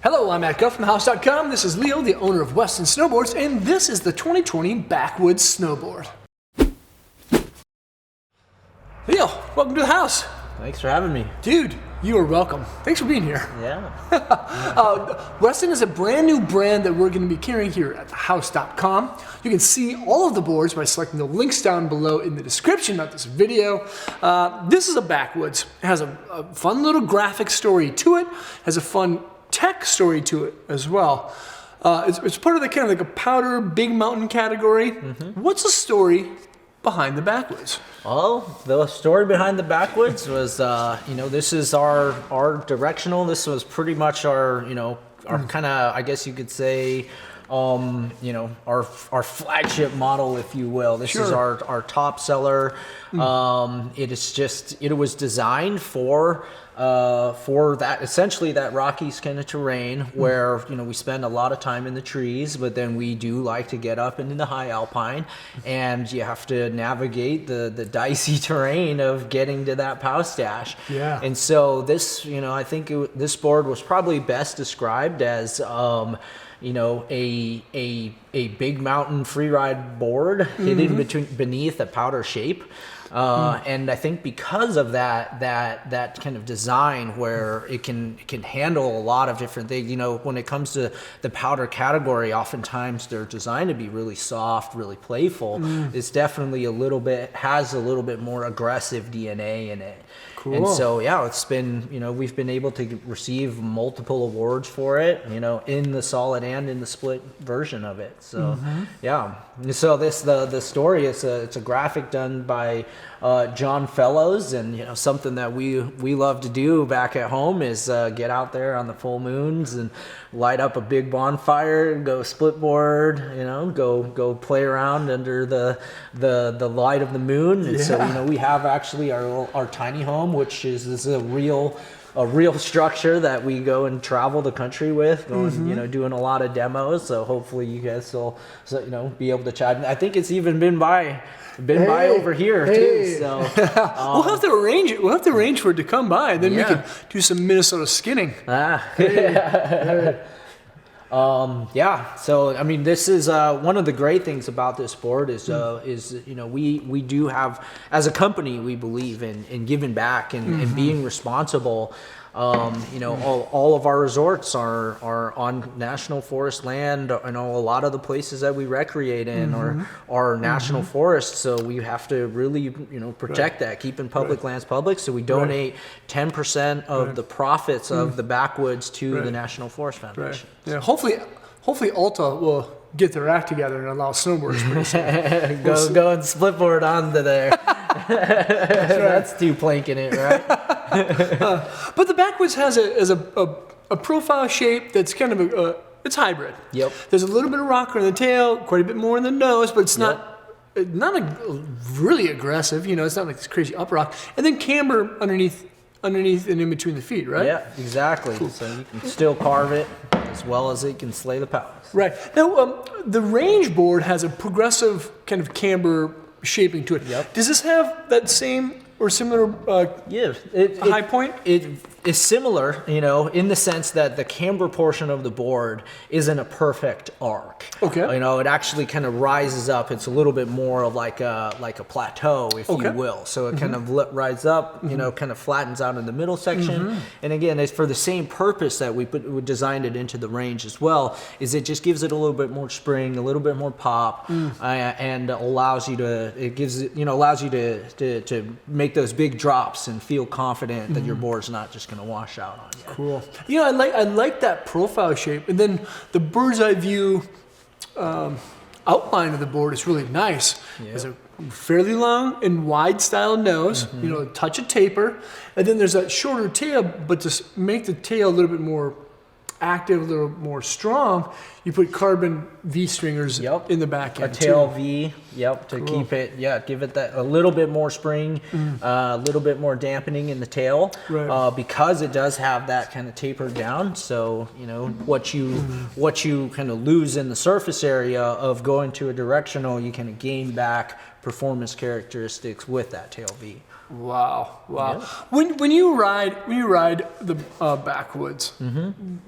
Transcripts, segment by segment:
Hello, I'm Matt Guff from thehouse.com. This is Leo, the owner of Weston Snowboards, and this is the 2020 Backwoods Snowboard. Leo, welcome to the house. Thanks for having me. Dude, you are welcome. Thanks for being here. Yeah. Weston is a brand new brand that we're going to be carrying here at thehouse.com. You can see all of the boards by selecting the links down below in the description of this video. This is a Backwoods. It has a fun little graphic story to it. Has a fun tech story to it as well. It's part of the kind of like a powder big mountain category. What's the story behind the Backwoods? Well, the story behind the Backwoods was, this is our directional. This was pretty much our kind of, I guess you could say, our flagship model, if you will. This is our top seller. It was designed for that, essentially that rocky kind of terrain where we spend a lot of time in the trees, but then we do like to get up into the high alpine, and you have to navigate the dicey terrain of getting to that pow stash. Yeah. And so this, I think this board was probably best described as a big mountain free ride board hidden beneath a powder shape. And I think because of that kind of design where it can handle a lot of different things, when it comes to the powder category, oftentimes they're designed to be really soft, really playful. It's definitely has a little bit more aggressive DNA in it. Cool. And so, yeah, it's been, we've been able to receive multiple awards for it, in the solid and in the split version of it. So, yeah. So the story is it's a graphic done by John Fellows, and something that we love to do back at home is get out there on the full moons and light up a big bonfire, go split board, go play around under the light of the moon. And so we have actually our tiny home, which is a real structure that we go and travel the country with, doing a lot of demos. So hopefully you guys will, be able to chat. I think it's even been by over here too. So we'll have to arrange it. We'll have to arrange for it to come by, and then we can do some Minnesota skinning. So I mean, this is one of the great things about this board is we do have, as a company, we believe in giving back and being responsible. All of our resorts are on national forest land. A lot of the places that we recreate in are national forests, so we have to really protect that, keeping public lands public. So we donate 10% of the profits of the Backwoods to the National Forest Foundation. Yeah, hopefully Alta will get their act together and allow snowboarders pretty soon. Go and split board onto there. That's too planking it, right? But the Backwoods has a profile shape that's kind of it's hybrid. Yep. There's a little bit of rocker in the tail, quite a bit more in the nose, but it's not really aggressive. It's not like this crazy up rock. And then camber underneath and in between the feet, right? Yeah, exactly. Cool. So you can still carve it as well as it can slay the pows. Right. Now, the range board has a progressive kind of camber shaping to it. Yep. Does this have that same or similar high point? It is similar, in the sense that the camber portion of the board isn't a perfect arc. Okay. It actually kind of rises up. It's a little bit more of like a plateau, if you will. So it kind of rises up, kind of flattens out in the middle section. And again, it's for the same purpose that we designed it into the range as well. Is it just gives it a little bit more spring, a little bit more pop, and allows you to make those big drops and feel confident that your board's not just going to wash out on you. Cool. I like that profile shape, and then the bird's eye view outline of the board is really nice. Yep. It's a fairly long and wide style nose, a touch of taper, and then there's that shorter tail, but to make the tail a little bit more active, a little more strong, you put carbon V stringers in the back end. A tail V, to keep it, give it that a little bit more spring, a little bit more dampening in the tail, because it does have that kind of taper down. So what you kind of lose in the surface area of going to a directional, you kind of gain back performance characteristics with that tail V. Wow. Yeah. When you ride the Backwoods,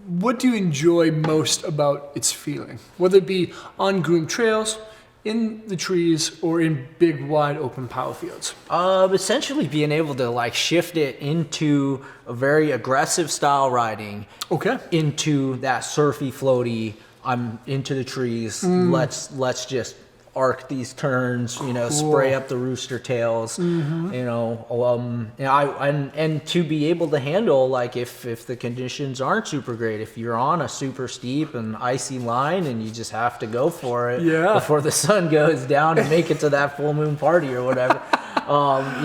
what do you enjoy most about its feeling? Whether it be on groomed trails, in the trees, or in big, wide open power fields? Essentially being able to like shift it into a very aggressive style riding. Okay. Into that surfy, floaty, I'm into the trees. Let's just arc these turns, you know, spray up the rooster tails, you know, and to be able to handle, like, if the conditions aren't super great, if you're on a super steep and icy line and you just have to go for it before the sun goes down and make it to that full moon party or whatever,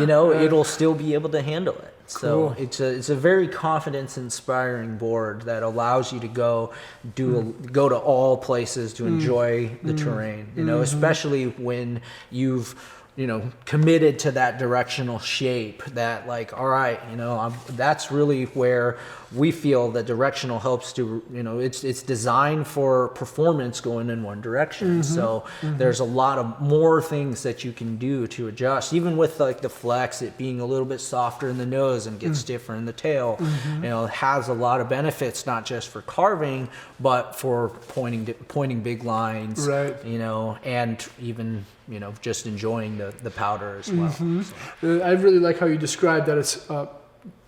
you know, it'll still be able to handle it. So it's a very confidence inspiring board that allows you to go to all places to enjoy the terrain, you know, especially when you've, you know, committed to that directional shape, that like, all right, you know, that's really where we feel that directional helps to, you know, it's designed for performance going in one direction. So there's a lot of more things that you can do to adjust, even with like the flex, it being a little bit softer in the nose and get stiffer in the tail, you know, it has a lot of benefits, not just for carving, but for pointing big lines, you know, and even, you know, just enjoying the powder as well. So. I really like how you described that it's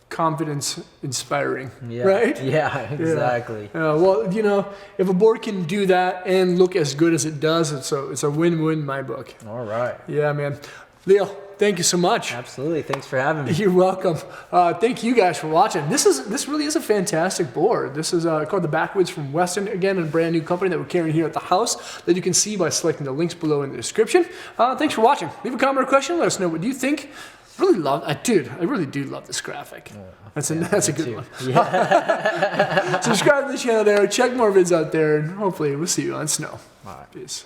confidence inspiring, right? Yeah, exactly. Well, you know, if a board can do that and look as good as it does, it's a win-win in my book. All right. Yeah, man. Leo, thank you so much. Absolutely. Thanks for having me. You're welcome. Thank you guys for watching. This really is a fantastic board. This is called the Backwoods from Weston. Again, a brand new company that we're carrying here at the house that you can see by selecting the links below in the description. Thanks for watching. Leave a comment or question. Let us know what you think. I really do love this graphic. That's a good one. Yeah. Subscribe to the channel there. Check more vids out there, and hopefully we'll see you on snow. All right. Peace.